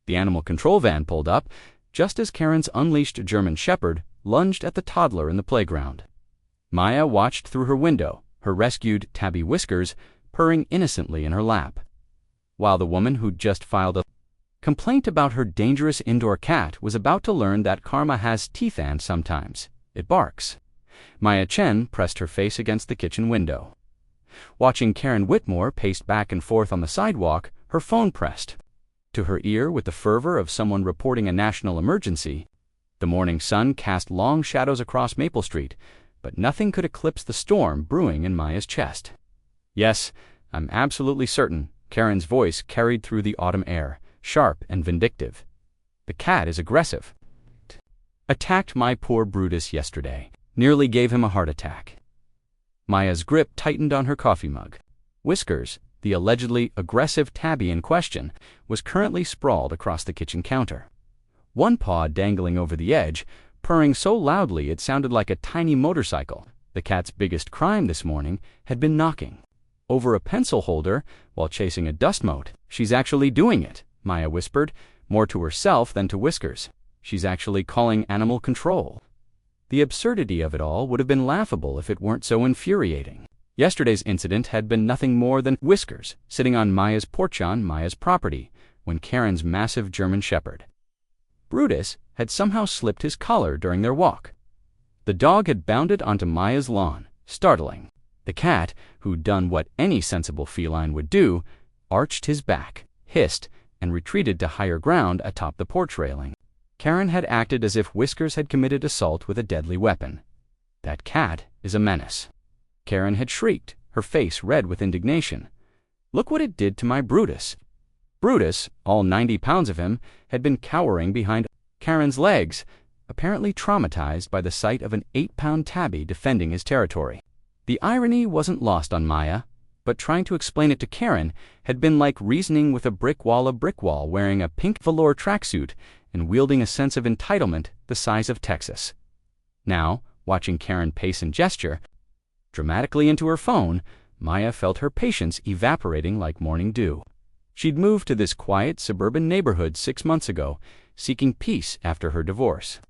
The animal control van pulled up, just as Karen's unleashed German shepherd lunged at the toddler in the playground. Maya watched through her window, her rescued tabby Whiskers purring innocently in her lap, while the woman who'd just filed a complaint about her dangerous indoor cat was about to learn that karma has teeth and sometimes it barks. Maya Chen pressed her face against the kitchen window. Watching Karen Whitmore pace back and forth on the sidewalk, her phone pressed to her ear with the fervor of someone reporting a national emergency. The morning sun cast long shadows across Maple Street, but nothing could eclipse the storm brewing in Maya's chest. "Yes, I'm absolutely certain," Karen's voice carried through the autumn air, sharp and vindictive. "The cat is aggressive. Attacked my poor Brutus yesterday. Nearly gave him a heart attack." Maya's grip tightened on her coffee mug. Whiskers, the allegedly aggressive tabby in question, was currently sprawled across the kitchen counter, one paw dangling over the edge, purring so loudly it sounded like a tiny motorcycle. The cat's biggest crime this morning had been knocking over a pencil holder while chasing a dust mote. "She's actually doing it," Maya whispered, more to herself than to Whiskers. "She's actually calling animal control." The absurdity of it all would have been laughable if it weren't so infuriating. Yesterday's incident had been nothing more than Whiskers sitting on Maya's porch on Maya's property when Karen's massive German shepherd, Brutus, had somehow slipped his collar during their walk. The dog had bounded onto Maya's lawn, startling. The cat, who'd done what any sensible feline would do, arched his back, hissed, and retreated to higher ground atop the porch railing. Karen had acted as if Whiskers had committed assault with a deadly weapon. "That cat is a menace." Karen had shrieked, her face red with indignation. "Look what it did to my Brutus." Brutus, all 90 pounds of him, had been cowering behind Karen's legs, apparently traumatized by the sight of an 8-pound tabby defending his territory. The irony wasn't lost on Maya, but trying to explain it to Karen had been like reasoning with a brick wall wearing a pink velour tracksuit and wielding a sense of entitlement the size of Texas. Now, watching Karen pace and gesture dramatically into her phone, Maya felt her patience evaporating like morning dew. She'd moved to this quiet suburban neighborhood 6 months ago, seeking peace after her divorce.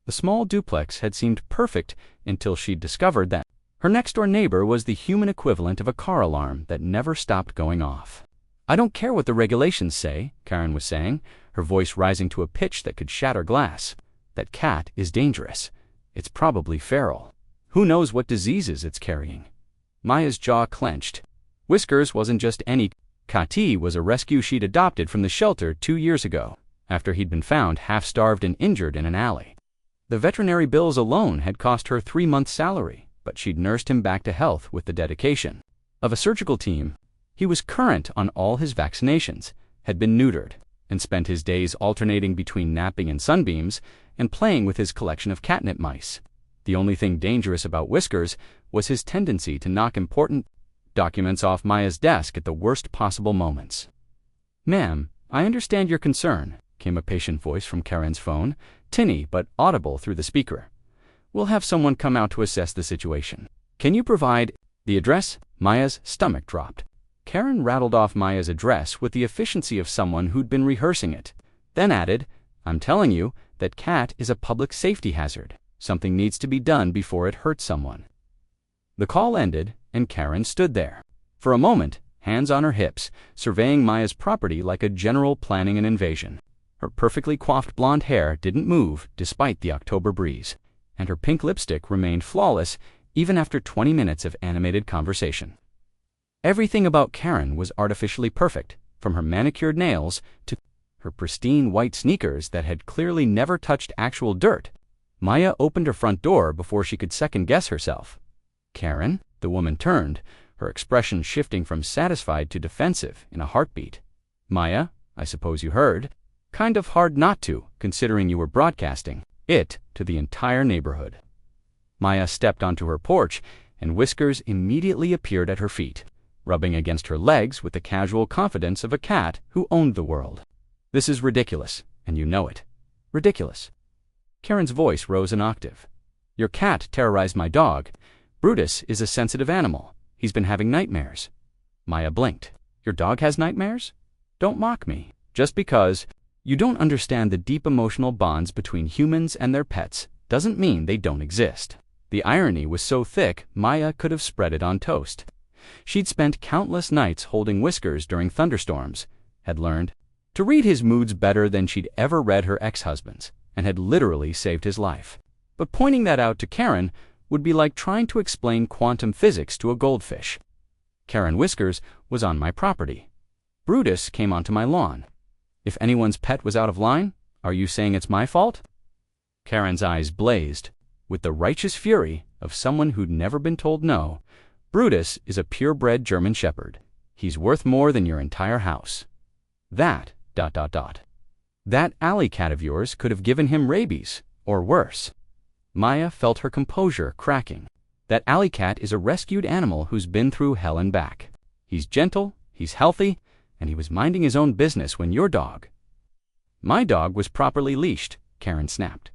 The small duplex had seemed perfect until she'd discovered that her next-door neighbor was the human equivalent of a car alarm that never stopped going off. "I don't care what the regulations say," Karen was saying, her voice rising to a pitch that could shatter glass. "That cat is dangerous. It's probably feral. Who knows what diseases it's carrying?" Maya's jaw clenched. Whiskers wasn't just any cat. He was a rescue she'd adopted from the shelter 2 years ago, after he'd been found half-starved and injured in an alley. The veterinary bills alone had cost her 3 months' salary, but she'd nursed him back to health with the dedication of a surgical team. He was current on all his vaccinations, had been neutered, and spent his days alternating between napping in sunbeams and playing with his collection of catnip mice. The only thing dangerous about Whiskers was his tendency to knock important documents off Maya's desk at the worst possible moments. "Ma'am, I understand your concern," came a patient voice from Karen's phone, tinny but audible through the speaker. "We'll have someone come out to assess the situation. Can you provide the address?" Maya's stomach dropped. Karen rattled off Maya's address with the efficiency of someone who'd been rehearsing it, then added, "I'm telling you, that cat is a public safety hazard. Something needs to be done before it hurts someone." The call ended, and Karen stood there, for a moment, hands on her hips, surveying Maya's property like a general planning an invasion. Her perfectly coiffed blonde hair didn't move despite the October breeze, and her pink lipstick remained flawless even after 20 minutes of animated conversation. Everything about Karen was artificially perfect, from her manicured nails to her pristine white sneakers that had clearly never touched actual dirt. Maya opened her front door before she could second-guess herself. "Karen?" The woman turned, her expression shifting from satisfied to defensive in a heartbeat. "Maya, I suppose you heard. Kind of hard not to, considering you were broadcasting it to the entire neighborhood." Maya stepped onto her porch, and Whiskers immediately appeared at her feet, rubbing against her legs with the casual confidence of a cat who owned the world. "This is ridiculous, and you know it. Ridiculous." Karen's voice rose an octave. "Your cat terrorized my dog. Brutus is a sensitive animal. He's been having nightmares." Maya blinked. "Your dog has nightmares? Don't mock me. Just because You don't understand the deep emotional bonds between humans and their pets doesn't mean they don't exist. The irony was so thick, Maya could have spread it on toast. She'd spent countless nights holding Whiskers during thunderstorms, had learned to read his moods better than she'd ever read her ex-husband's, and had literally saved his life. But pointing that out to Karen would be like trying to explain quantum physics to a goldfish. Karen Whiskers was on my property. Brutus came onto my lawn. If anyone's pet was out of line, are you saying it's my fault? Karen's eyes blazed with the righteous fury of someone who'd never been told no. Brutus is a purebred German Shepherd. He's worth more than your entire house. That, ... That alley cat of yours could have given him rabies, or worse. Maya felt her composure cracking. That alley cat is a rescued animal who's been through hell and back. He's gentle, he's healthy, and he was minding his own business when your dog... My dog was properly leashed, Karen snapped.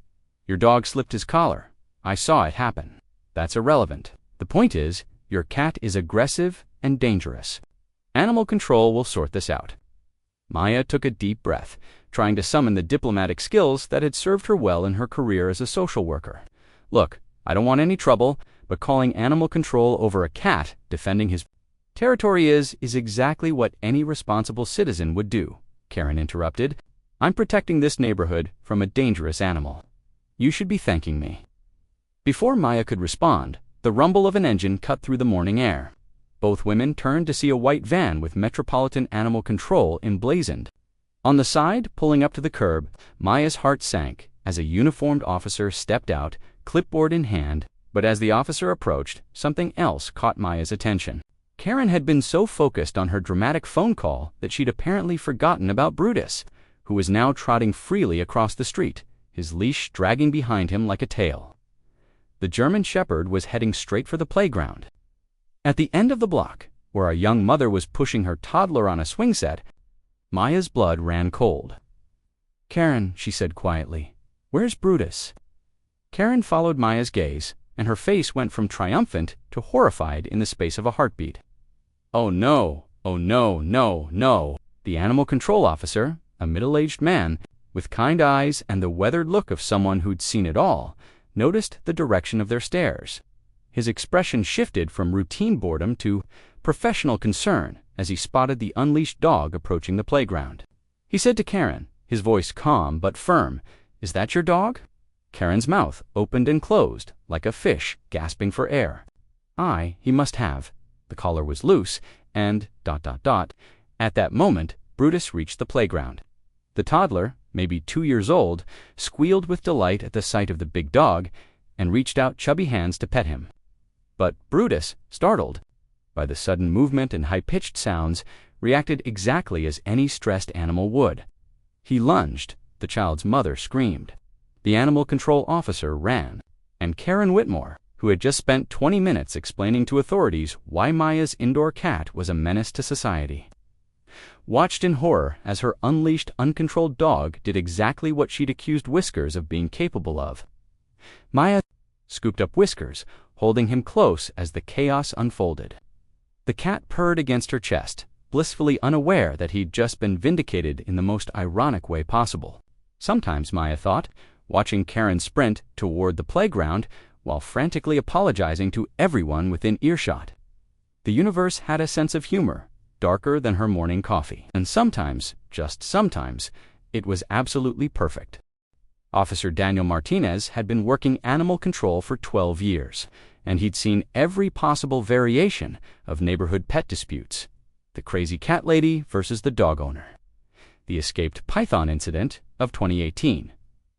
Your dog slipped his collar. I saw it happen. That's irrelevant. The point is, your cat is aggressive and dangerous. Animal control will sort this out. Maya took a deep breath, trying to summon the diplomatic skills that had served her well in her career as a social worker. Look, I don't want any trouble, but calling animal control over a cat defending his territory is exactly what any responsible citizen would do, Karen interrupted. I'm protecting this neighborhood from a dangerous animal. You should be thanking me. Before Maya could respond, the rumble of an engine cut through the morning air. Both women turned to see a white van with Metropolitan Animal Control emblazoned. On the side, pulling up to the curb, Maya's heart sank as a uniformed officer stepped out, clipboard in hand, but as the officer approached, something else caught Maya's attention. Karen had been so focused on her dramatic phone call that she'd apparently forgotten about Brutus, who was now trotting freely across the street, his leash dragging behind him like a tail. The German Shepherd was heading straight for the playground. At the end of the block, where a young mother was pushing her toddler on a swing set, Maya's blood ran cold. Karen, she said quietly, where's Brutus? Karen followed Maya's gaze, and her face went from triumphant to horrified in the space of a heartbeat. Oh no, oh no, no, no. The animal control officer, a middle-aged man, with kind eyes and the weathered look of someone who'd seen it all, noticed the direction of their stares. His expression shifted from routine boredom to professional concern as he spotted the unleashed dog approaching the playground. He said to Karen, his voice calm but firm, "Is that your dog?" Karen's mouth opened and closed, like a fish gasping for air. He must have. The collar was loose, and ... At that moment, Brutus reached the playground. The toddler, maybe 2 years old, squealed with delight at the sight of the big dog and reached out chubby hands to pet him. But Brutus, startled by the sudden movement and high-pitched sounds, reacted exactly as any stressed animal would. He lunged. The child's mother screamed. The animal control officer ran, and Karen Whitmore, who had just spent 20 minutes explaining to authorities why Maya's indoor cat was a menace to society, watched in horror as her unleashed, uncontrolled dog did exactly what she'd accused Whiskers of being capable of. Maya scooped up Whiskers, holding him close as the chaos unfolded. The cat purred against her chest, blissfully unaware that he'd just been vindicated in the most ironic way possible. Sometimes, Maya thought, watching Karen sprint toward the playground while frantically apologizing to everyone within earshot. The universe had a sense of humor, darker than her morning coffee. And sometimes, just sometimes, it was absolutely perfect. Officer Daniel Martinez had been working animal control for 12 years, and he'd seen every possible variation of neighborhood pet disputes. The crazy cat lady versus the dog owner. The escaped python incident of 2018.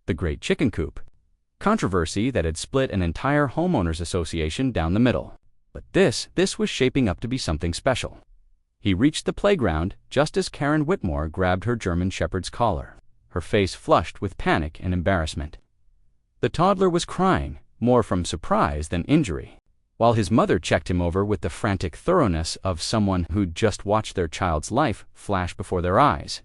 The great chicken coop. Controversy that had split an entire homeowners association down the middle. But this was shaping up to be something special. He reached the playground just as Karen Whitmore grabbed her German Shepherd's collar, her face flushed with panic and embarrassment. The toddler was crying, more from surprise than injury, while his mother checked him over with the frantic thoroughness of someone who'd just watched their child's life flash before their eyes.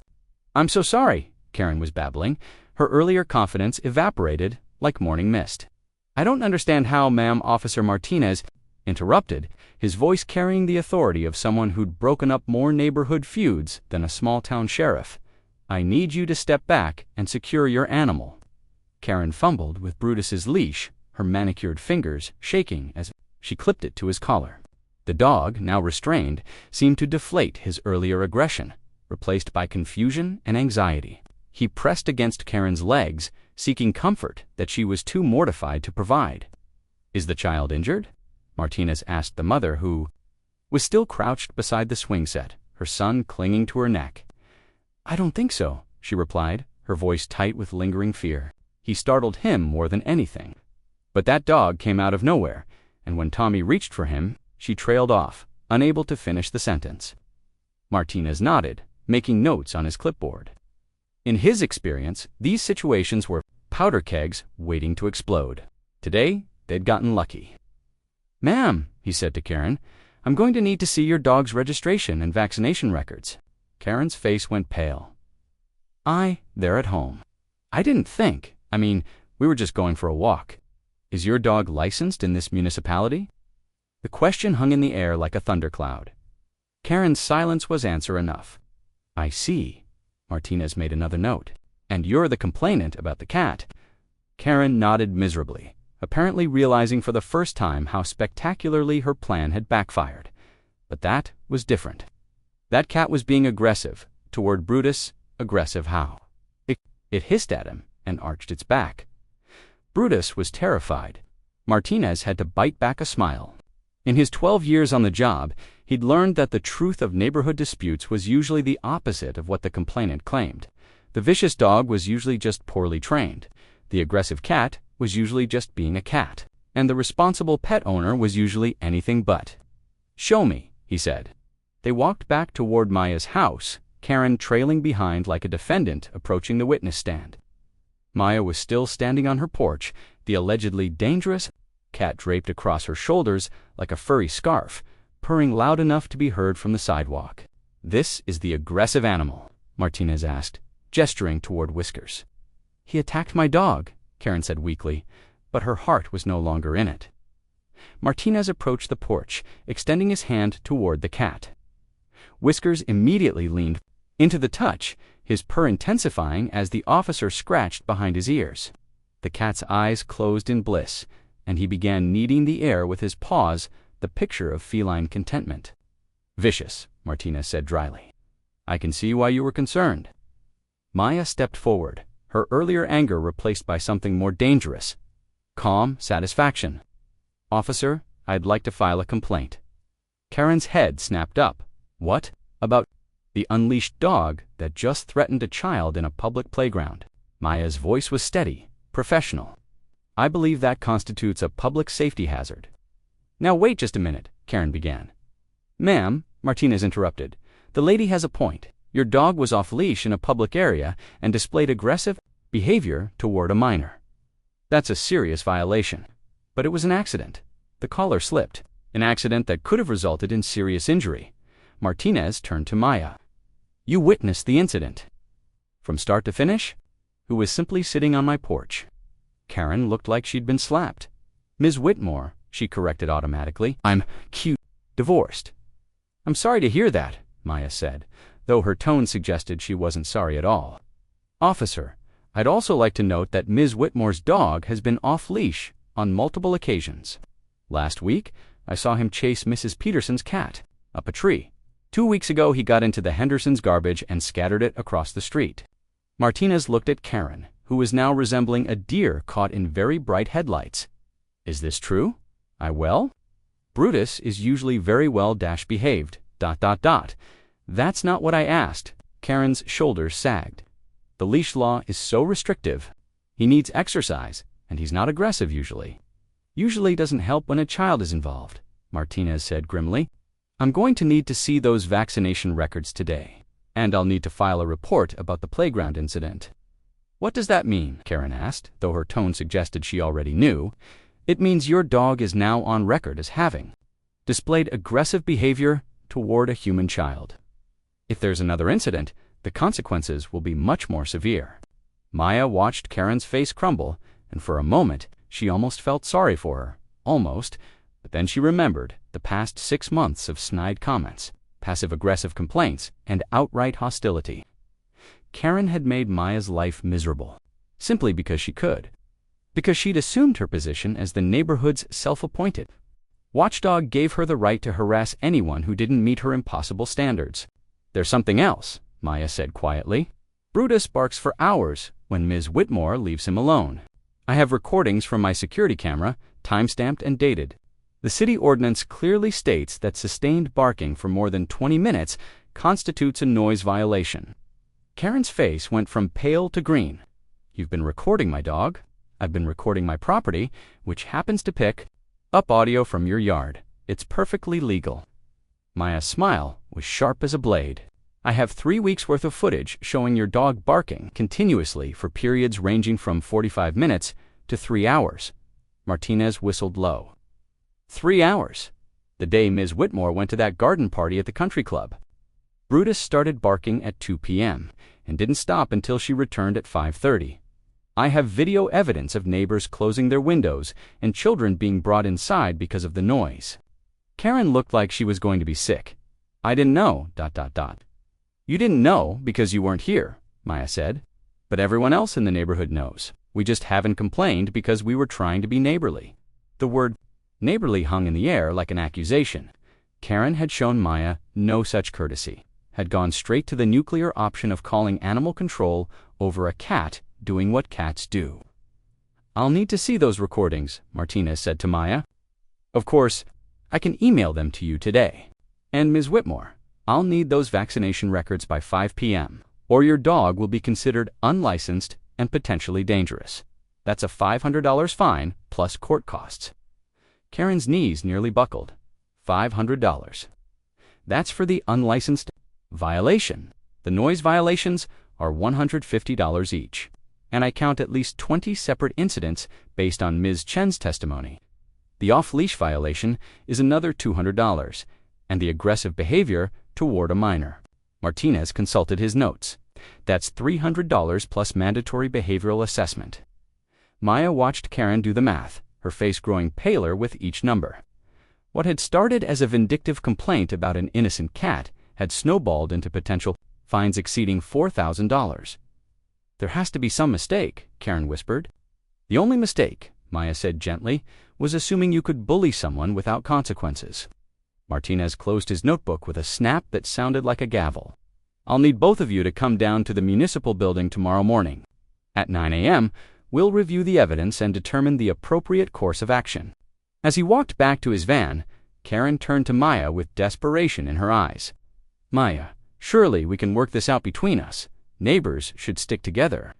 "I'm so sorry," Karen was babbling. Her earlier confidence evaporated like morning mist. "I don't understand how, ma'am." Officer Martinez interrupted, his voice carrying the authority of someone who'd broken up more neighborhood feuds than a small-town sheriff. I need you to step back and secure your animal. Karen fumbled with Brutus's leash, her manicured fingers shaking as she clipped it to his collar. The dog, now restrained, seemed to deflate his earlier aggression, replaced by confusion and anxiety. He pressed against Karen's legs, seeking comfort that she was too mortified to provide. "Is the child injured?" Martinez asked the mother, who was still crouched beside the swing set, her son clinging to her neck. "I don't think so," she replied, her voice tight with lingering fear. He startled him more than anything. But that dog came out of nowhere, and when Tommy reached for him, she trailed off, unable to finish the sentence. Martinez nodded, making notes on his clipboard. In his experience, these situations were powder kegs waiting to explode. Today, they'd gotten lucky. "Ma'am," he said to Karen, "I'm going to need to see your dog's registration and vaccination records." Karen's face went pale. "They're at home. I didn't think. We were just going for a walk. Is your dog licensed in this municipality?" The question hung in the air like a thundercloud. Karen's silence was answer enough. "I see." Martinez made another note. "And you're the complainant about the cat." Karen nodded miserably, apparently realizing for the first time how spectacularly her plan had backfired. But that was different. That cat was being aggressive, toward Brutus. Aggressive how? It hissed at him and arched its back. Brutus was terrified. Martinez had to bite back a smile. In his 12 years on the job, he'd learned that the truth of neighborhood disputes was usually the opposite of what the complainant claimed. The vicious dog was usually just poorly trained. The aggressive cat was usually just being a cat. And the responsible pet owner was usually anything but. "Show me," he said. They walked back toward Maya's house, Karen trailing behind like a defendant approaching the witness stand. Maya was still standing on her porch, the allegedly dangerous cat draped across her shoulders like a furry scarf, purring loud enough to be heard from the sidewalk. "This is the aggressive animal?" Martinez asked, gesturing toward Whiskers. "He attacked my dog," Karen said weakly, but her heart was no longer in it. Martinez approached the porch, extending his hand toward the cat. Whiskers immediately leaned into the touch, his purr intensifying as the officer scratched behind his ears. The cat's eyes closed in bliss, and he began kneading the air with his paws, the picture of feline contentment. "Vicious," Martinez said dryly. "I can see why you were concerned." Maya stepped forward, her earlier anger replaced by something more dangerous. Calm satisfaction. "Officer, I'd like to file a complaint." Karen's head snapped up. "What? About the unleashed dog that just threatened a child in a public playground?" Maya's voice was steady, professional. "I believe that constitutes a public safety hazard." "Now wait just a minute," Karen began. "Ma'am," Martinez interrupted, "the lady has a point. Your dog was off-leash in a public area and displayed aggressive behavior toward a minor. That's a serious violation. But it was an accident. The collar slipped. An accident that could have resulted in serious injury." Martinez turned to Maya. "You witnessed the incident." "From start to finish?" "Who was simply sitting on my porch." Karen looked like she'd been slapped. "Ms. Whitmore," she corrected automatically. "I'm divorced." "I'm sorry to hear that," Maya said, though her tone suggested she wasn't sorry at all. "Officer, I'd also like to note that Ms. Whitmore's dog has been off-leash on multiple occasions. Last week, I saw him chase Mrs. Peterson's cat up a tree. 2 weeks ago, he got into the Hendersons' garbage and scattered it across the street." Martinez looked at Karen, who was now resembling a deer caught in very bright headlights. "Is this true?" Brutus is usually very well-behaved, ... "That's not what I asked." Karen's shoulders sagged. "The leash law is so restrictive. He needs exercise, and he's not aggressive usually." "Usually doesn't help when a child is involved," Martinez said grimly. "I'm going to need to see those vaccination records today, and I'll need to file a report about the playground incident." "What does that mean?" Karen asked, though her tone suggested she already knew. "It means your dog is now on record as having displayed aggressive behavior toward a human child. If there's another incident, the consequences will be much more severe." Maya watched Karen's face crumble, and for a moment, she almost felt sorry for her. Almost. But then she remembered the past 6 months of snide comments, passive-aggressive complaints, and outright hostility. Karen had made Maya's life miserable, simply because she could. Because she'd assumed her position as the neighborhood's self-appointed watchdog gave her the right to harass anyone who didn't meet her impossible standards. "There's something else," Maya said quietly. "Brutus barks for hours when Ms. Whitmore leaves him alone. I have recordings from my security camera, time-stamped and dated. The city ordinance clearly states that sustained barking for more than 20 minutes constitutes a noise violation." Karen's face went from pale to green. "You've been recording my dog. I've been recording my property, which happens to pick up audio from your yard. It's perfectly legal." Maya's smile was sharp as a blade. "I have 3 weeks' worth of footage showing your dog barking continuously for periods ranging from 45 minutes to 3 hours. Martinez whistled low. 3 hours. The day Ms. Whitmore went to that garden party at the country club. Brutus started barking at 2 p.m. and didn't stop until she returned at 5:30. I have video evidence of neighbors closing their windows and children being brought inside because of the noise." Karen looked like she was going to be sick. "I didn't know, ... "You didn't know because you weren't here," Maya said. "But everyone else in the neighborhood knows. We just haven't complained because we were trying to be neighborly." The word neighborly hung in the air like an accusation. Karen had shown Maya no such courtesy, had gone straight to the nuclear option of calling animal control over a cat doing what cats do. "I'll need to see those recordings," Martinez said to Maya. "Of course, I can email them to you today. And Ms. Whitmore, I'll need those vaccination records by 5 p.m., or your dog will be considered unlicensed and potentially dangerous. That's a $500 fine plus court costs." Karen's knees nearly buckled. $500. That's for the unlicensed violation. The noise violations are $150 each. And I count at least 20 separate incidents based on Ms. Chen's testimony. The off-leash violation is another $200, and the aggressive behavior toward a minor. Martinez consulted his notes. That's $300 plus mandatory behavioral assessment. Maya watched Karen do the math, her face growing paler with each number. What had started as a vindictive complaint about an innocent cat had snowballed into potential fines exceeding $4,000. "There has to be some mistake," Karen whispered. "The only mistake," Maya said gently, "was assuming you could bully someone without consequences." Martinez closed his notebook with a snap that sounded like a gavel. "I'll need both of you to come down to the municipal building tomorrow morning. At 9 a.m., we'll review the evidence and determine the appropriate course of action." As he walked back to his van, Karen turned to Maya with desperation in her eyes. "Maya, surely we can work this out between us. Neighbors should stick together."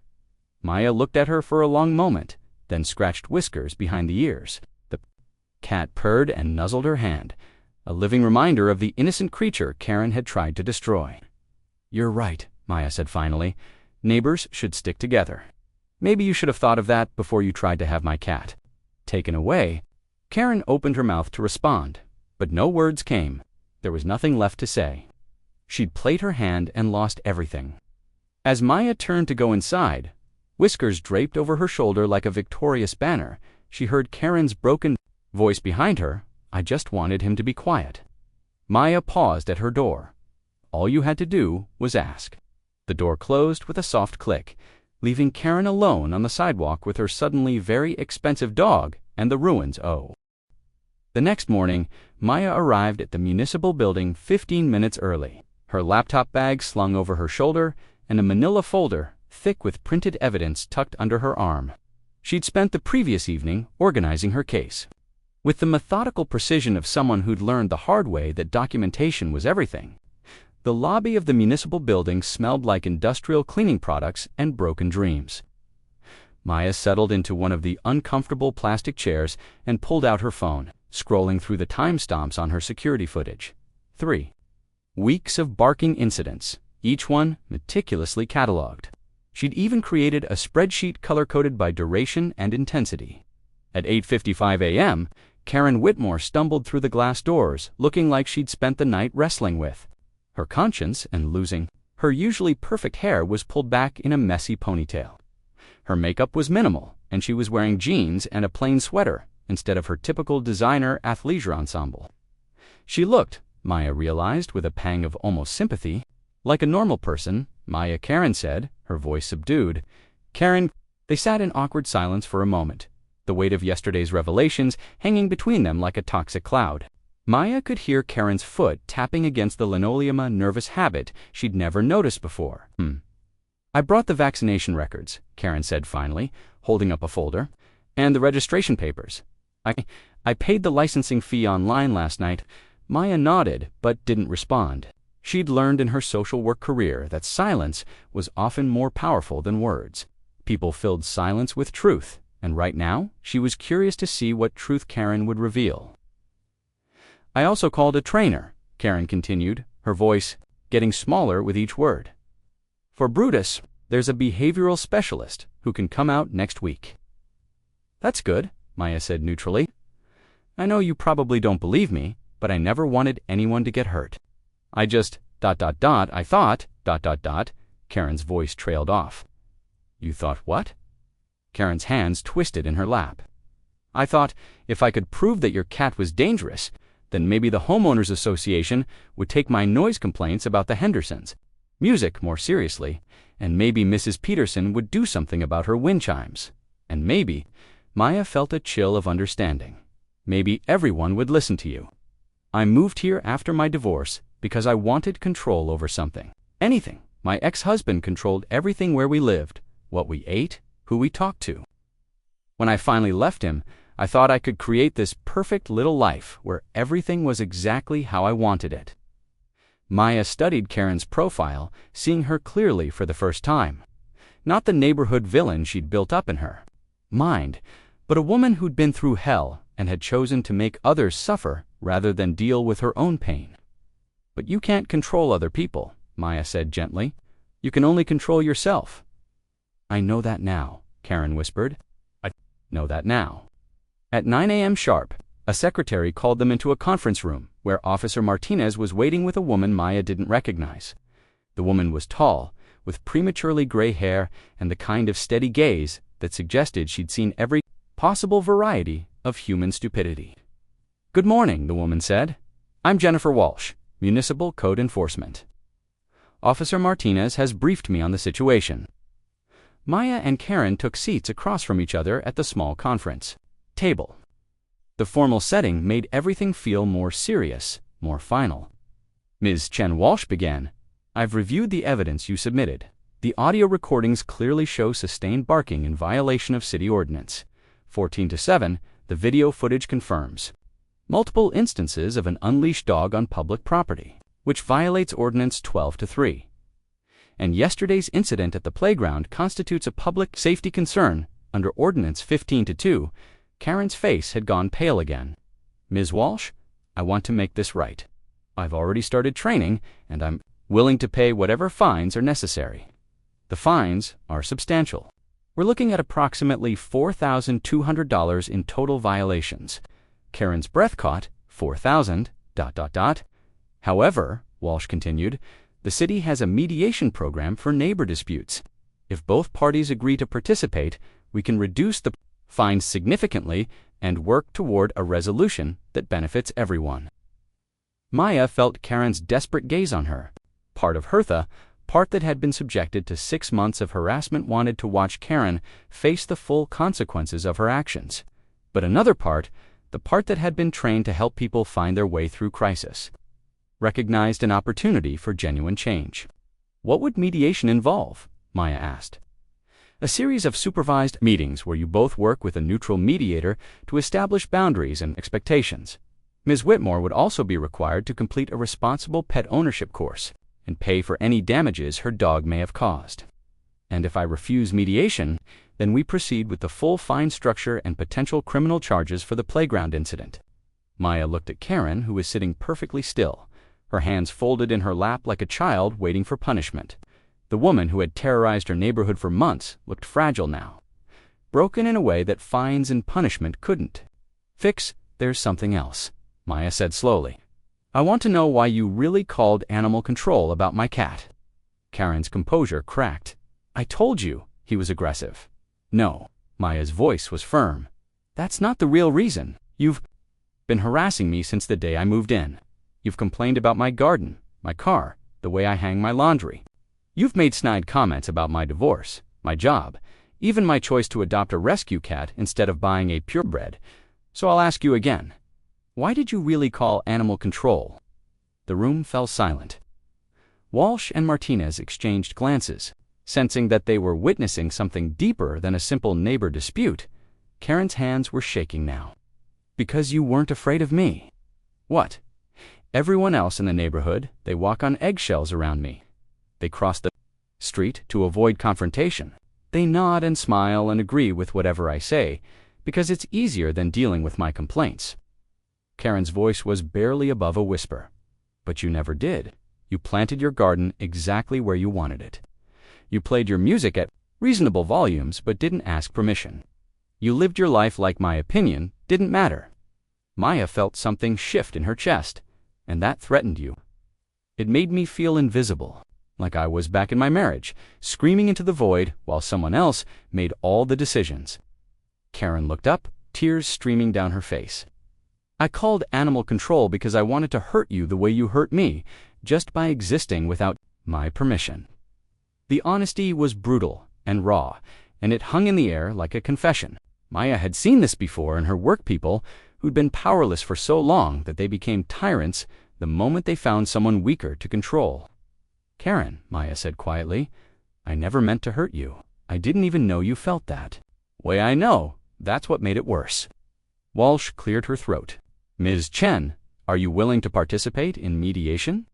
Maya looked at her for a long moment, then scratched whiskers behind the ears. The cat purred and nuzzled her hand, a living reminder of the innocent creature Karen had tried to destroy. "You're right," Maya said finally. "Neighbors should stick together. Maybe you should have thought of that before you tried to have my cat taken away." Karen opened her mouth to respond, but no words came. There was nothing left to say. She'd played her hand and lost everything. As Maya turned to go inside, whiskers draped over her shoulder like a victorious banner, she heard Karen's broken voice behind her. "I just wanted him to be quiet." Maya paused at her door. All you had to do was ask. The door closed with a soft click, leaving Karen alone on the sidewalk with her suddenly very expensive dog and the ruins. The next morning, Maya arrived at the municipal building 15 minutes early, her laptop bag slung over her shoulder and a manila folder thick with printed evidence tucked under her arm. She'd spent the previous evening organizing her case. With the methodical precision of someone who'd learned the hard way that documentation was everything, the lobby of the municipal building smelled like industrial cleaning products and broken dreams. Maya settled into one of the uncomfortable plastic chairs and pulled out her phone, scrolling through the timestamps on her security footage. 3 weeks of barking incidents, each one meticulously cataloged. She'd even created a spreadsheet color-coded by duration and intensity. At 8:55 a.m., Karen Whitmore stumbled through the glass doors, looking like she'd spent the night wrestling with her conscience and losing. Her usually perfect hair was pulled back in a messy ponytail. Her makeup was minimal, and she was wearing jeans and a plain sweater instead of her typical designer athleisure ensemble. She looked, Maya realized with a pang of almost sympathy, like a normal person Karen said, her voice subdued. Karen, they sat in awkward silence for a moment, the weight of yesterday's revelations hanging between them like a toxic cloud. Maya could hear Karen's foot tapping against the linoleum, a nervous habit she'd never noticed before. I brought the vaccination records, Karen said finally, holding up a folder, and the registration papers. I paid the licensing fee online last night. Maya nodded, but didn't respond. She'd learned in her social work career that silence was often more powerful than words. People filled silence with truth, and right now, she was curious to see what truth Karen would reveal. I also called a trainer, Karen continued, her voice getting smaller with each word. For Brutus, there's a behavioral specialist who can come out next week. That's good, Maya said neutrally. I know you probably don't believe me, but I never wanted anyone to get hurt. I just, I thought, Karen's voice trailed off. You thought what? Karen's hands twisted in her lap. I thought if I could prove that your cat was dangerous, then maybe the Homeowners Association would take my noise complaints about the Hendersons, music more seriously, and maybe Mrs. Peterson would do something about her wind chimes. And maybe, Maya felt a chill of understanding. Maybe everyone would listen to you. I moved here after my divorce because I wanted control over something. Anything. My ex-husband controlled everything: where we lived, what we ate, who we talked to. When I finally left him, I thought I could create this perfect little life where everything was exactly how I wanted it. Maya studied Karen's profile, seeing her clearly for the first time. Not the neighborhood villain she'd built up in her mind, but a woman who'd been through hell and had chosen to make others suffer rather than deal with her own pain. But you can't control other people, Maya said gently. You can only control yourself. I know that now, Karen whispered. I know that now. At 9 a.m. sharp, a secretary called them into a conference room where Officer Martinez was waiting with a woman Maya didn't recognize. The woman was tall, with prematurely gray hair and the kind of steady gaze that suggested she'd seen every possible variety of human stupidity. Good morning, the woman said. I'm Jennifer Walsh, Municipal Code Enforcement. Officer Martinez has briefed me on the situation. Maya and Karen took seats across from each other at the small conference table. The formal setting made everything feel more serious, more final. Ms. Chen Walsh began. I've reviewed the evidence you submitted. The audio recordings clearly show sustained barking in violation of city ordinance. 14-7, the video footage confirms. Multiple instances of an unleashed dog on public property, which violates Ordinance 12-3. And yesterday's incident at the playground constitutes a public safety concern under Ordinance 15-2. Karen's face had gone pale again. Ms. Walsh, I want to make this right. I've already started training, and I'm willing to pay whatever fines are necessary. The fines are substantial. We're looking at approximately $4,200 in total violations. Karen's breath caught. 4,000, ... However, Walsh continued, the city has a mediation program for neighbor disputes. If both parties agree to participate, we can reduce the fines significantly and work toward a resolution that benefits everyone. Maya felt Karen's desperate gaze on her. Part of Hertha, part that had been subjected to 6 months of harassment, wanted to watch Karen face the full consequences of her actions. But another part, the part that had been trained to help people find their way through crisis, recognized an opportunity for genuine change. What would mediation involve? Maya asked. A series of supervised meetings where you both work with a neutral mediator to establish boundaries and expectations. Ms. Whitmore would also be required to complete a responsible pet ownership course and pay for any damages her dog may have caused. And if I refuse mediation, then we proceed with the full fine structure and potential criminal charges for the playground incident. Maya looked at Karen, who was sitting perfectly still, her hands folded in her lap like a child waiting for punishment. The woman who had terrorized her neighborhood for months looked fragile now, broken in a way that fines and punishment couldn't fix. There's something else, Maya said slowly. I want to know why you really called animal control about my cat. Karen's composure cracked. I told you he was aggressive. No, Maya's voice was firm. That's not the real reason. You've been harassing me since the day I moved in. You've complained about my garden, my car, the way I hang my laundry. You've made snide comments about my divorce, my job, even my choice to adopt a rescue cat instead of buying a purebred. So I'll ask you again. Why did you really call animal control?" The room fell silent. Walsh and Martinez exchanged glances. Sensing that they were witnessing something deeper than a simple neighbor dispute, Karen's hands were shaking now. "Because you weren't afraid of me." "What?" "Everyone else in the neighborhood, they walk on eggshells around me. They cross the street to avoid confrontation. They nod and smile and agree with whatever I say, because it's easier than dealing with my complaints." Karen's voice was barely above a whisper. "But you never did. You planted your garden exactly where you wanted it. You played your music at reasonable volumes but didn't ask permission. You lived your life like my opinion didn't matter." Maya felt something shift in her chest, and that threatened you. It made me feel invisible, like I was back in my marriage, screaming into the void while someone else made all the decisions. Karen looked up, tears streaming down her face. "I called animal control because I wanted to hurt you the way you hurt me, just by existing without my permission." The honesty was brutal and raw, and it hung in the air like a confession. Maya had seen this before in her work people who'd been powerless for so long that they became tyrants the moment they found someone weaker to control. "Karen," Maya said quietly, "I never meant to hurt you. I didn't even know you felt that." "Way I know, that's what made it worse." Walsh cleared her throat. "Ms. Chen, are you willing to participate in mediation?"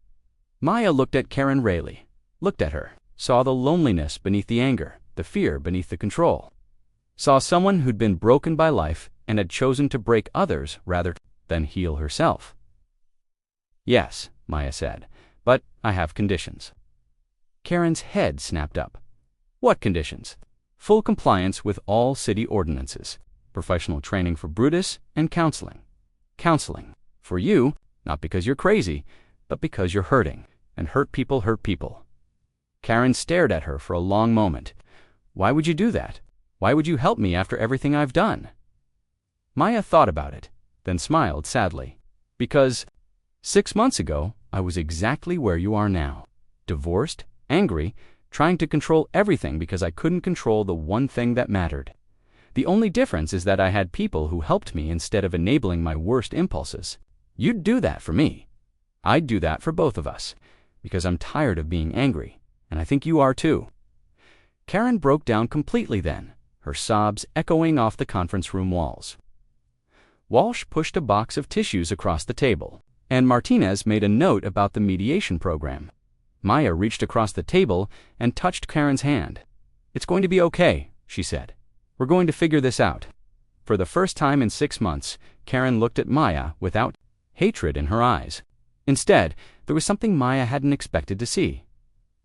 Maya looked at Karen Rayleigh, looked at her, saw the loneliness beneath the anger, the fear beneath the control. Saw someone who'd been broken by life and had chosen to break others rather than heal herself. "Yes," Maya said, "but I have conditions." Karen's head snapped up. "What conditions?" "Full compliance with all city ordinances, professional training for Brutus, and counseling." "Counseling. For you, not because you're crazy, but because you're hurting, and hurt people hurt people." Karen stared at her for a long moment. "Why would you do that? Why would you help me after everything I've done?" Maya thought about it, then smiled sadly. "Because 6 months ago, I was exactly where you are now. Divorced, angry, trying to control everything because I couldn't control the one thing that mattered. The only difference is that I had people who helped me instead of enabling my worst impulses. You'd do that for me. I'd do that for both of us, because I'm tired of being angry, and I think you are too." Karen broke down completely then, her sobs echoing off the conference room walls. Walsh pushed a box of tissues across the table, and Martinez made a note about the mediation program. Maya reached across the table and touched Karen's hand. "It's going to be okay," she said. "We're going to figure this out." For the first time in 6 months, Karen looked at Maya without hatred in her eyes. Instead, there was something Maya hadn't expected to see.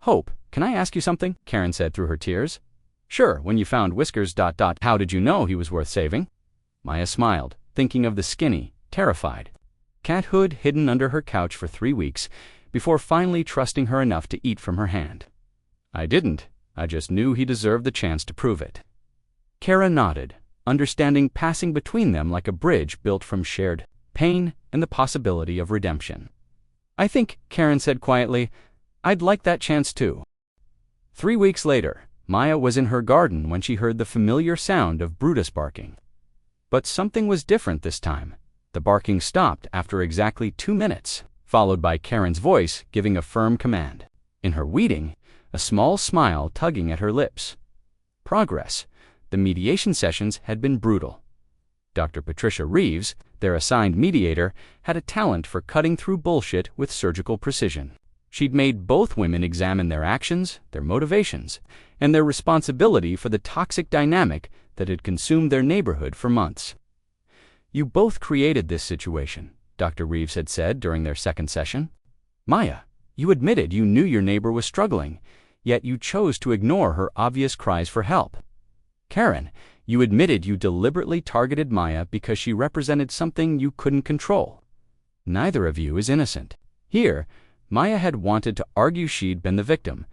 "Hope, can I ask you something?" Karen said through her tears. "Sure, when you found Whiskers... How did you know he was worth saving?" Maya smiled, thinking of the skinny, terrified cat hood hidden under her couch for 3 weeks before finally trusting her enough to eat from her hand. "I didn't. I just knew he deserved the chance to prove it." Karen nodded, understanding passing between them like a bridge built from shared pain and the possibility of redemption. "I think," Karen said quietly, "I'd like that chance too." 3 weeks later, Maya was in her garden when she heard the familiar sound of Brutus barking. But something was different this time. The barking stopped after exactly 2 minutes, followed by Karen's voice giving a firm command. In her weeding, a small smile tugging at her lips. Progress. The mediation sessions had been brutal. Dr. Patricia Reeves, their assigned mediator, had a talent for cutting through bullshit with surgical precision. She'd made both women examine their actions, their motivations, and their responsibility for the toxic dynamic that had consumed their neighborhood for months. "You both created this situation," Dr. Reeves had said during their second session. "Maya, you admitted you knew your neighbor was struggling, yet you chose to ignore her obvious cries for help. Karen, you admitted you deliberately targeted Maya because she represented something you couldn't control. Neither of you is innocent. Here, Maya had wanted to argue she'd been the victim,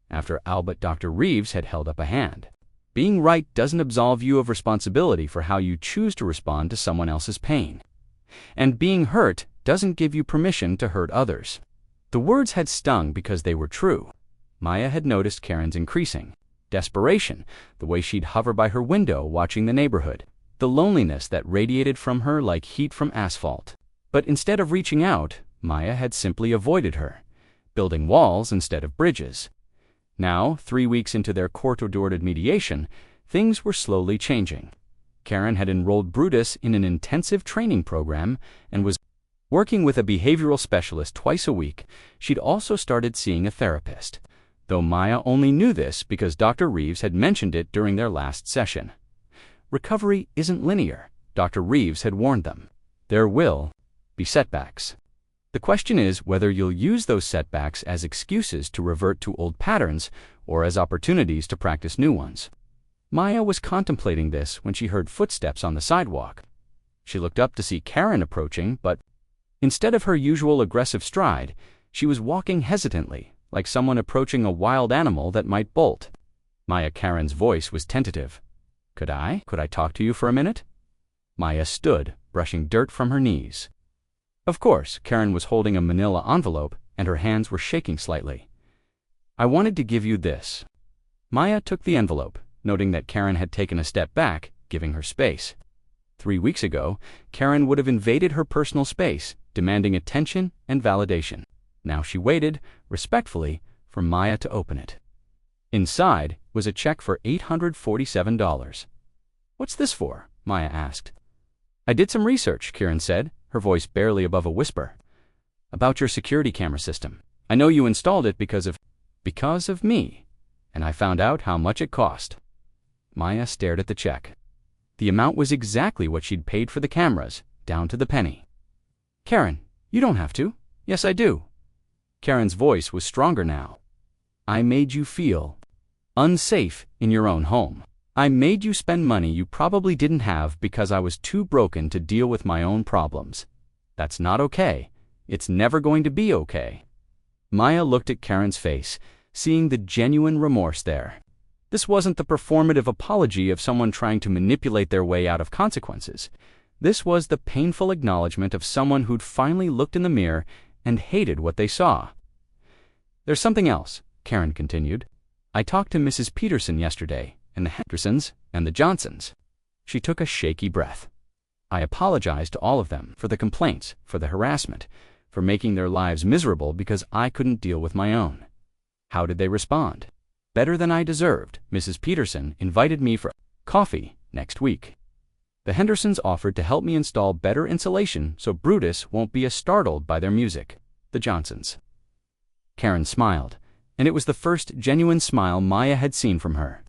after all but Dr. Reeves had held up a hand. Being right doesn't absolve you of responsibility for how you choose to respond to someone else's pain. And being hurt doesn't give you permission to hurt others." The words had stung because they were true. Maya had noticed Karen's increasing desperation, the way she'd hover by her window watching the neighborhood, the loneliness that radiated from her like heat from asphalt. But instead of reaching out, Maya had simply avoided her, building walls instead of bridges. Now, 3 weeks into their court-ordered mediation, things were slowly changing. Karen had enrolled Brutus in an intensive training program and was working with a behavioral specialist twice a week. She'd also started seeing a therapist, though Maya only knew this because Dr. Reeves had mentioned it during their last session. Recovery isn't linear, Dr. Reeves had warned them. There will be setbacks. The question is whether you'll use those setbacks as excuses to revert to old patterns or as opportunities to practice new ones. Maya was contemplating this when she heard footsteps on the sidewalk. She looked up to see Karen approaching, but instead of her usual aggressive stride, she was walking hesitantly, like someone approaching a wild animal that might bolt. Karen's voice was tentative. Could I talk to you for a minute? Maya stood, brushing dirt from her knees. Of course, Karen was holding a manila envelope, and her hands were shaking slightly. I wanted to give you this. Maya took the envelope, noting that Karen had taken a step back, giving her space. 3 weeks ago, Karen would have invaded her personal space, demanding attention and validation. Now she waited, respectfully, for Maya to open it. Inside was a check for $847. What's this for? Maya asked. I did some research, Karen said, her voice barely above a whisper. About your security camera system. I know you installed it because of me, and I found out how much it cost. Maya stared at the check. The amount was exactly what she'd paid for the cameras, down to the penny. Karen, you don't have to. Yes, I do. Karen's voice was stronger now. I made you feel unsafe in your own home. I made you spend money you probably didn't have because I was too broken to deal with my own problems. That's not okay. It's never going to be okay. Maya looked at Karen's face, seeing the genuine remorse there. This wasn't the performative apology of someone trying to manipulate their way out of consequences. This was the painful acknowledgement of someone who'd finally looked in the mirror and hated what they saw. There's something else, Karen continued. I talked to Mrs. Peterson yesterday, and the Hendersons, and the Johnsons. She took a shaky breath. I apologized to all of them for the complaints, for the harassment, for making their lives miserable because I couldn't deal with my own. How did they respond? Better than I deserved. Mrs. Peterson invited me for coffee next week. The Hendersons offered to help me install better insulation so Brutus won't be as startled by their music. The Johnsons. Karen smiled, and it was the first genuine smile Maya had seen from her.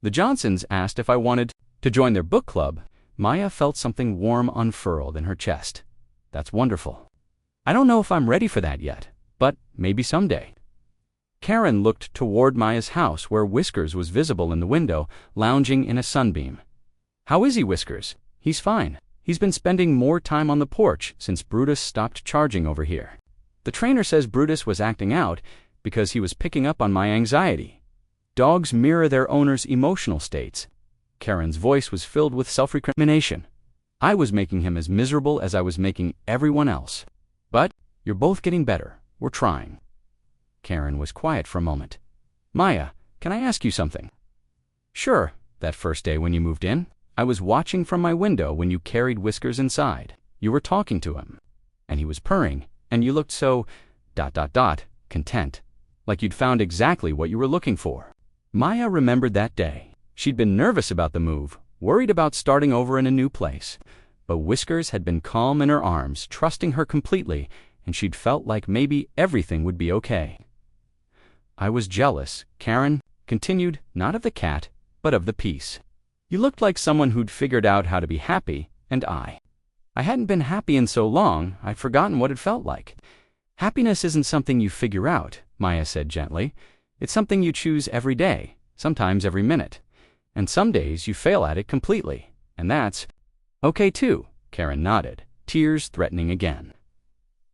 The Johnsons asked if I wanted to join their book club. Maya felt something warm unfurled in her chest. That's wonderful. I don't know if I'm ready for that yet, but maybe someday. Karen looked toward Maya's house where Whiskers was visible in the window, lounging in a sunbeam. How is he, Whiskers? He's fine. He's been spending more time on the porch since Brutus stopped charging over here. The trainer says Brutus was acting out because he was picking up on my anxiety. Dogs mirror their owners' emotional states. Karen's voice was filled with self-recrimination. I was making him as miserable as I was making everyone else. But you're both getting better. We're trying. Karen was quiet for a moment. Maya, can I ask you something? Sure. That first day when you moved in, I was watching from my window when you carried Whiskers inside. You were talking to him, and he was purring, and you looked so ... content, like you'd found exactly what you were looking for. Maya remembered that day. She'd been nervous about the move, worried about starting over in a new place. But Whiskers had been calm in her arms, trusting her completely, and she'd felt like maybe everything would be okay. I was jealous, Karen continued, not of the cat, but of the peace. You looked like someone who'd figured out how to be happy, and I hadn't been happy in so long, I'd forgotten what it felt like. Happiness isn't something you figure out, Maya said gently. It's something you choose every day, sometimes every minute. And some days you fail at it completely, and that's okay too, Karen nodded, tears threatening again.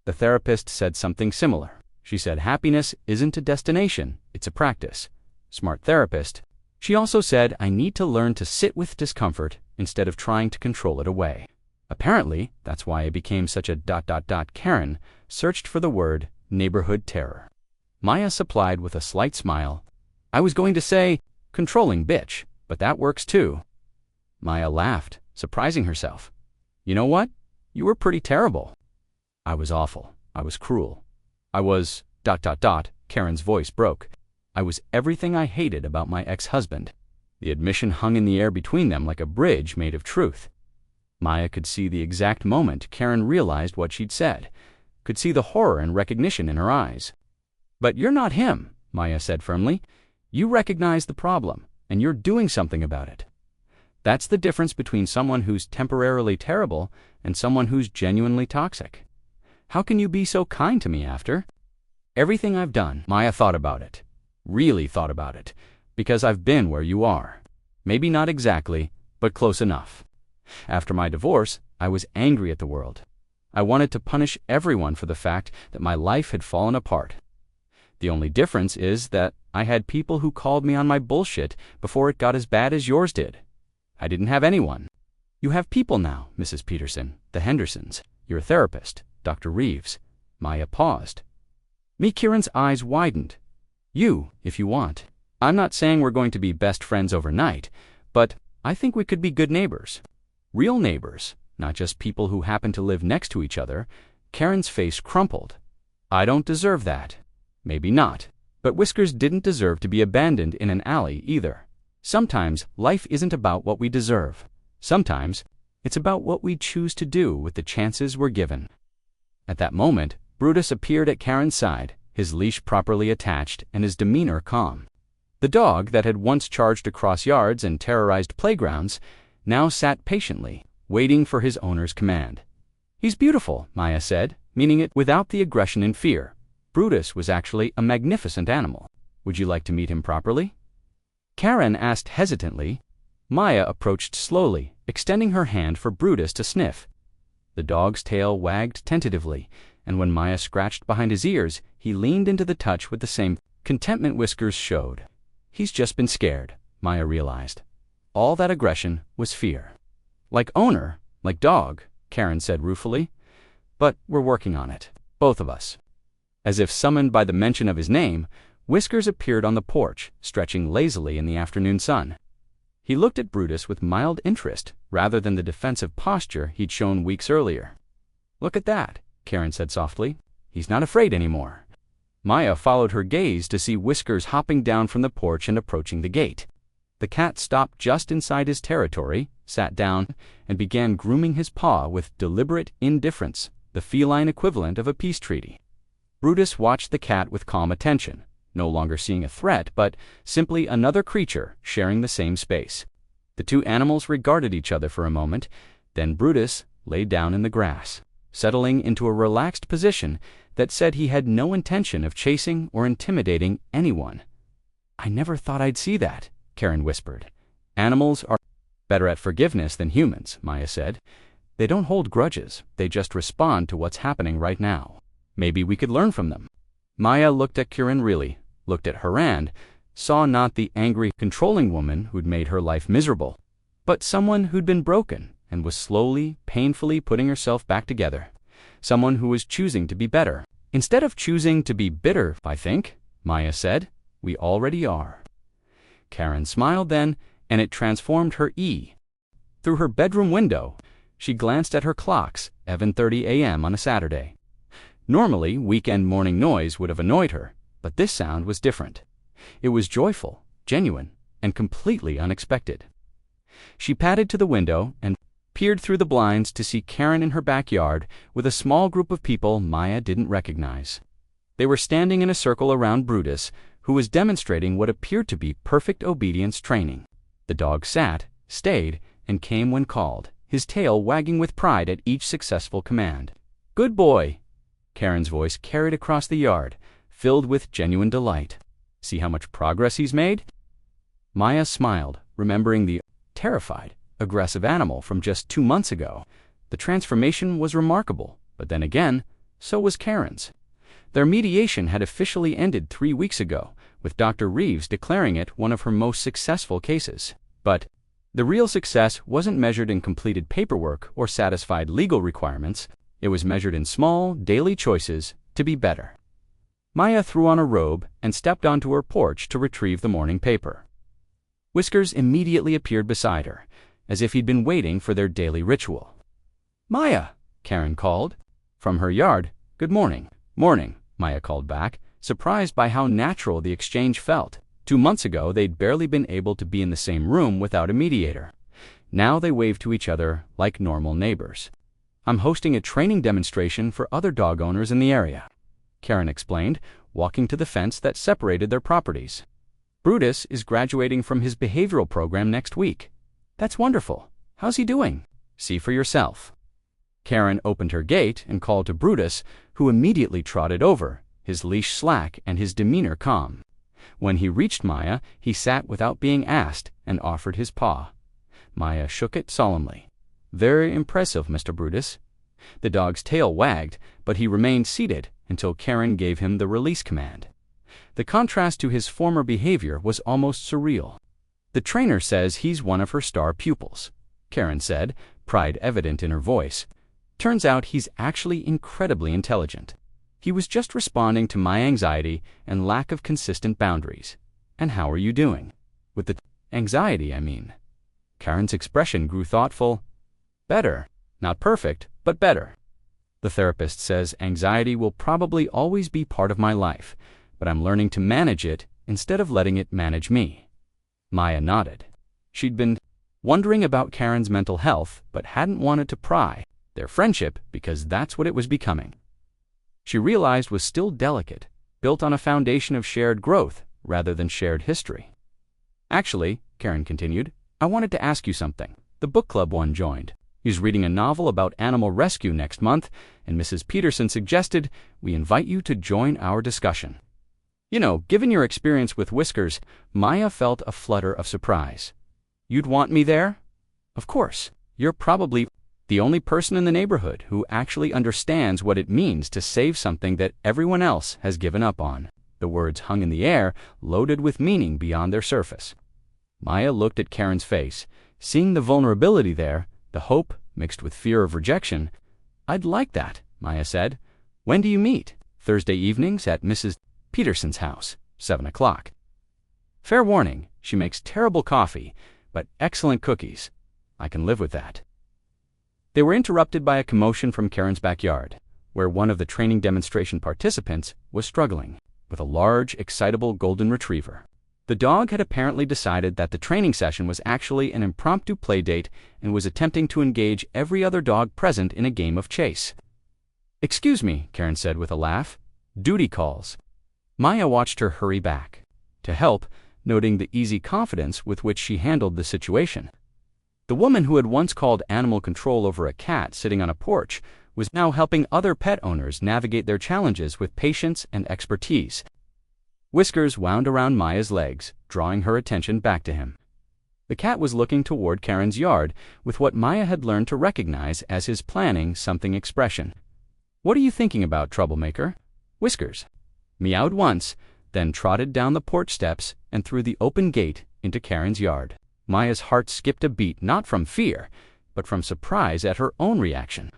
The therapist said something similar. She said happiness isn't a destination, it's a practice. Smart therapist. She also said I need to learn to sit with discomfort instead of trying to control it away. Apparently, that's why I became such a ... Karen searched for the word neighborhood terror. Maya supplied with a slight smile. I was going to say, controlling bitch, but that works too. Maya laughed, surprising herself. You know what? You were pretty terrible. I was awful. I was cruel. I was... ... Karen's voice broke. I was everything I hated about my ex-husband. The admission hung in the air between them like a bridge made of truth. Maya could see the exact moment Karen realized what she'd said, could see the horror and recognition in her eyes. But you're not him, Maya said firmly. You recognize the problem, and you're doing something about it. That's the difference between someone who's temporarily terrible and someone who's genuinely toxic. How can you be so kind to me after everything I've done? Maya thought about it, really thought about it, because I've been where you are. Maybe not exactly, but close enough. After my divorce, I was angry at the world. I wanted to punish everyone for the fact that my life had fallen apart. The only difference is that I had people who called me on my bullshit before it got as bad as yours did. I didn't have anyone. You have people now, Mrs. Peterson, the Hendersons, your therapist, Dr. Reeves. Maya paused. Karen's eyes widened. You, if you want. I'm not saying we're going to be best friends overnight, but I think we could be good neighbors. Real neighbors, not just people who happen to live next to each other. Karen's face crumpled. I don't deserve that. Maybe not. But Whiskers didn't deserve to be abandoned in an alley either. Sometimes life isn't about what we deserve. Sometimes it's about what we choose to do with the chances we're given. At that moment, Brutus appeared at Karen's side, his leash properly attached and his demeanor calm. The dog that had once charged across yards and terrorized playgrounds now sat patiently, waiting for his owner's command. He's beautiful, Maya said, meaning it without the aggression and fear. Brutus was actually a magnificent animal. Would you like to meet him properly? Karen asked hesitantly. Maya approached slowly, extending her hand for Brutus to sniff. The dog's tail wagged tentatively, and when Maya scratched behind his ears, he leaned into the touch with the same contentment Whiskers showed. He's just been scared, Maya realized. All that aggression was fear. Like owner, like dog, Karen said ruefully. But we're working on it, both of us. As if summoned by the mention of his name, Whiskers appeared on the porch, stretching lazily in the afternoon sun. He looked at Brutus with mild interest, rather than the defensive posture he'd shown weeks earlier. Look at that, Karen said softly. He's not afraid anymore. Maya followed her gaze to see Whiskers hopping down from the porch and approaching the gate. The cat stopped just inside his territory, sat down, and began grooming his paw with deliberate indifference, the feline equivalent of a peace treaty. Brutus watched the cat with calm attention, no longer seeing a threat, but simply another creature sharing the same space. The two animals regarded each other for a moment, then Brutus lay down in the grass, settling into a relaxed position that said he had no intention of chasing or intimidating anyone. I never thought I'd see that, Karen whispered. Animals are better at forgiveness than humans, Maya said. They don't hold grudges, they just respond to what's happening right now. Maybe we could learn from them. Maya looked at Karen really, looked at Haran, saw not the angry, controlling woman who'd made her life miserable, but someone who'd been broken and was slowly, painfully putting herself back together. Someone who was choosing to be better. Instead of choosing to be bitter, I think, Maya said, we already are. Karen smiled then, and it transformed her Through her bedroom window, she glanced at her clocks, 11:30 a.m. on a Saturday. Normally, weekend morning noise would have annoyed her, but this sound was different. It was joyful, genuine, and completely unexpected. She padded to the window and peered through the blinds to see Karen in her backyard with a small group of people Maya didn't recognize. They were standing in a circle around Brutus, who was demonstrating what appeared to be perfect obedience training. The dog sat, stayed, and came when called, his tail wagging with pride at each successful command. Good boy! Karen's voice carried across the yard, filled with genuine delight. See how much progress he's made? Maya smiled, remembering the terrified, aggressive animal from just 2 months ago. The transformation was remarkable, but then again, so was Karen's. Their mediation had officially ended 3 weeks ago, with Dr. Reeves declaring it one of her most successful cases. But the real success wasn't measured in completed paperwork or satisfied legal requirements. It was measured in small, daily choices to be better. Maya threw on a robe and stepped onto her porch to retrieve the morning paper. Whiskers immediately appeared beside her, as if he'd been waiting for their daily ritual. "Maya," Karen called. From her yard, "Good morning." "Morning," Maya called back, surprised by how natural the exchange felt. 2 months ago, they'd barely been able to be in the same room without a mediator. Now they waved to each other like normal neighbors. "I'm hosting a training demonstration for other dog owners in the area," Karen explained, walking to the fence that separated their properties. "Brutus is graduating from his behavioral program next week." "That's wonderful. How's he doing?" "See for yourself." Karen opened her gate and called to Brutus, who immediately trotted over, his leash slack and his demeanor calm. When he reached Maya, he sat without being asked and offered his paw. Maya shook it solemnly. "Very impressive, Mr. Brutus." The dog's tail wagged, but he remained seated until Karen gave him the release command. The contrast to his former behavior was almost surreal. "The trainer says he's one of her star pupils," Karen said, pride evident in her voice. "Turns out he's actually incredibly intelligent. He was just responding to my anxiety and lack of consistent boundaries." "And how are you doing?" "With the anxiety, I mean." Karen's expression grew thoughtful. "Better. Not perfect, but better. The therapist says anxiety will probably always be part of my life, but I'm learning to manage it instead of letting it manage me." Maya nodded. She'd been wondering about Karen's mental health, but hadn't wanted to pry their friendship because that's what it was becoming. She realized was still delicate, built on a foundation of shared growth rather than shared history. "Actually," Karen continued, "I wanted to ask you something. The book club one joined. He's reading a novel about animal rescue next month, and Mrs. Peterson suggested we invite you to join our discussion." You know, given your experience with Whiskers, Maya felt a flutter of surprise. "You'd want me there?" "Of course. You're probably the only person in the neighborhood who actually understands what it means to save something that everyone else has given up on." The words hung in the air, loaded with meaning beyond their surface. Maya looked at Karen's face, seeing the vulnerability there, the hope mixed with fear of rejection. "I'd like that," Maya said. "When do you meet?" "Thursday evenings at Mrs. Peterson's house, 7 o'clock. Fair warning, she makes terrible coffee, but excellent cookies. I can live with that." They were interrupted by a commotion from Karen's backyard, where one of the training demonstration participants was struggling with a large, excitable golden retriever. The dog had apparently decided that the training session was actually an impromptu play date and was attempting to engage every other dog present in a game of chase. "Excuse me," Karen said with a laugh. "Duty calls." Maya watched her hurry back to help, noting the easy confidence with which she handled the situation. The woman who had once called animal control over a cat sitting on a porch was now helping other pet owners navigate their challenges with patience and expertise. Whiskers wound around Maya's legs, drawing her attention back to him. The cat was looking toward Karen's yard with what Maya had learned to recognize as his planning something expression. "What are you thinking about, troublemaker?" Whiskers meowed once, then trotted down the porch steps and through the open gate into Karen's yard. Maya's heart skipped a beat, not from fear, but from surprise at her own reaction.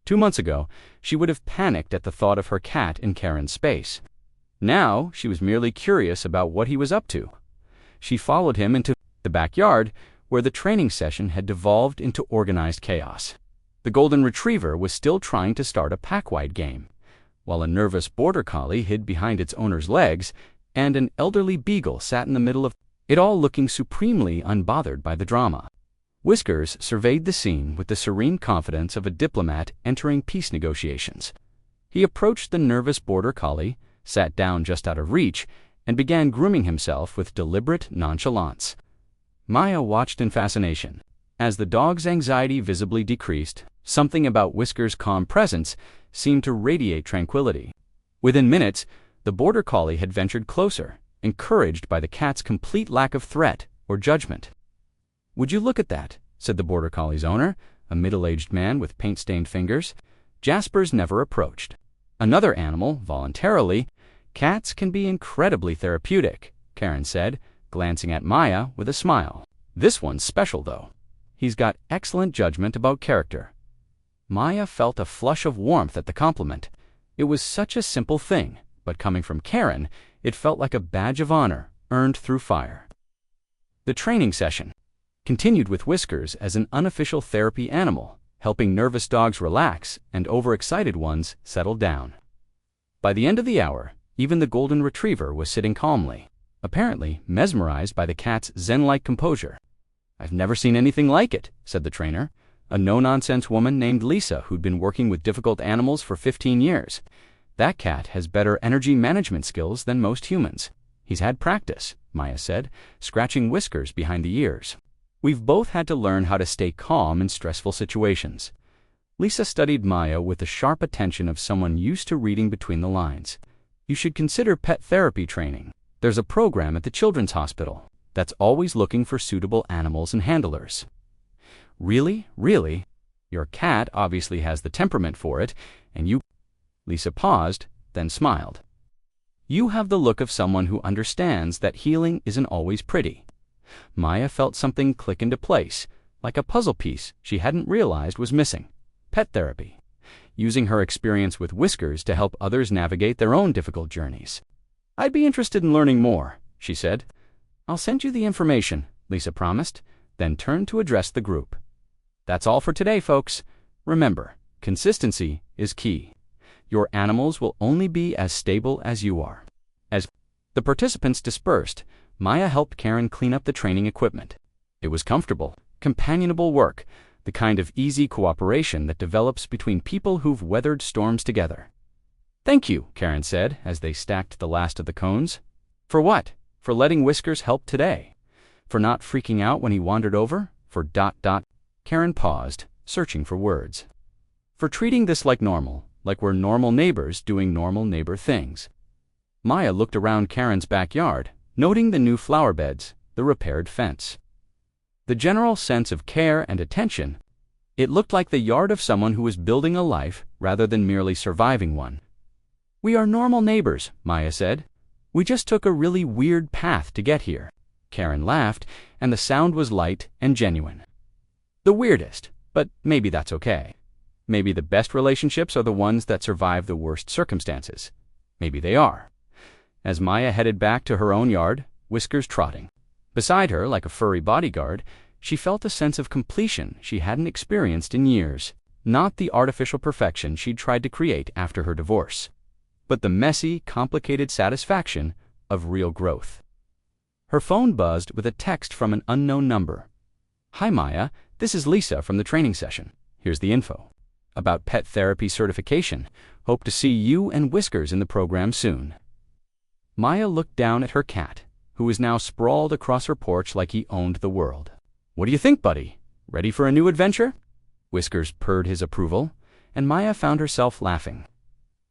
2 months ago, she would have panicked at the thought of her cat in Karen's space. Now, she was merely curious about what he was up to. She followed him into the backyard, where the training session had devolved into organized chaos. The golden retriever was still trying to start a pack-wide game, while a nervous border collie hid behind its owner's legs, and an elderly beagle sat in the middle of it all, looking supremely unbothered by the drama. Whiskers surveyed the scene with the serene confidence of a diplomat entering peace negotiations. He approached the nervous border collie, sat down just out of reach, and began grooming himself with deliberate nonchalance. Maya watched in fascination. As the dog's anxiety visibly decreased, something about Whiskers' calm presence seemed to radiate tranquility. Within minutes, the border collie had ventured closer, encouraged by the cat's complete lack of threat or judgment. "Would you look at that?" said the border collie's owner, a middle-aged man with paint-stained fingers. Jaspers never approached. Another animal, voluntarily. "Cats can be incredibly therapeutic," Karen said, glancing at Maya with a smile. "This one's special, though. He's got excellent judgment about character." Maya felt a flush of warmth at the compliment. It was such a simple thing, but coming from Karen, it felt like a badge of honor earned through fire. The training session continued with Whiskers as an unofficial therapy animal, helping nervous dogs relax and overexcited ones settle down. By the end of the hour, even the golden retriever was sitting calmly, apparently mesmerized by the cat's zen-like composure. "I've never seen anything like it," said the trainer, a no-nonsense woman named Lisa who'd been working with difficult animals for 15 years. "That cat has better energy management skills than most humans. He's had practice," Maya said, scratching Whiskers behind the ears. "We've both had to learn how to stay calm in stressful situations." Lisa studied Maya with the sharp attention of someone used to reading between the lines. "You should consider pet therapy training. There's a program at the Children's Hospital that's always looking for suitable animals and handlers." "Really? Really? Your cat obviously has the temperament for it, and you—" Lisa paused, then smiled. "You have the look of someone who understands that healing isn't always pretty." Maya felt something click into place, like a puzzle piece she hadn't realized was missing. Pet therapy. Using her experience with Whiskers to help others navigate their own difficult journeys. "I'd be interested in learning more," she said. "I'll send you the information," Lisa promised, then turned to address the group. "That's all for today, folks. Remember, consistency is key. Your animals will only be as stable as you are." As the participants dispersed, Maya helped Karen clean up the training equipment. It was comfortable, companionable work, the kind of easy cooperation that develops between people who've weathered storms together. "Thank you," Karen said as they stacked the last of the cones. "For what? For letting Whiskers help today? For not freaking out when he wandered over? For ... Karen paused, searching for words. "For treating this like normal, like we're normal neighbors doing normal neighbor things." Maya looked around Karen's backyard, noting the new flower beds, the repaired fence. The general sense of care and attention. It looked like the yard of someone who was building a life rather than merely surviving one. "We are normal neighbors," Maya said. "We just took a really weird path to get here." Karen laughed, and the sound was light and genuine. "The weirdest, but maybe that's okay. Maybe the best relationships are the ones that survive the worst circumstances. Maybe they are." As Maya headed back to her own yard, Whiskers trotting beside her like a furry bodyguard, she felt a sense of completion she hadn't experienced in years. Not the artificial perfection she'd tried to create after her divorce, but the messy, complicated satisfaction of real growth. Her phone buzzed with a text from an unknown number. "Hi Maya, this is Lisa from the training session. Here's the info. About pet therapy certification. Hope to see you and Whiskers in the program soon." Maya looked down at her cat, who was now sprawled across her porch like he owned the world. "What do you think, buddy? Ready for a new adventure?" Whiskers purred his approval, and Maya found herself laughing.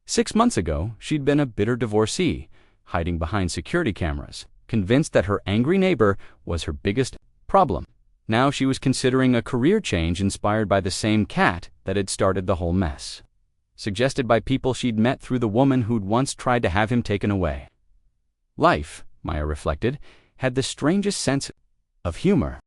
6 months ago, she'd been a bitter divorcee, hiding behind security cameras, convinced that her angry neighbor was her biggest problem. Now she was considering a career change inspired by the same cat that had started the whole mess, suggested by people she'd met through the woman who'd once tried to have him taken away. Life, Maya reflected, had the strangest sense of humor.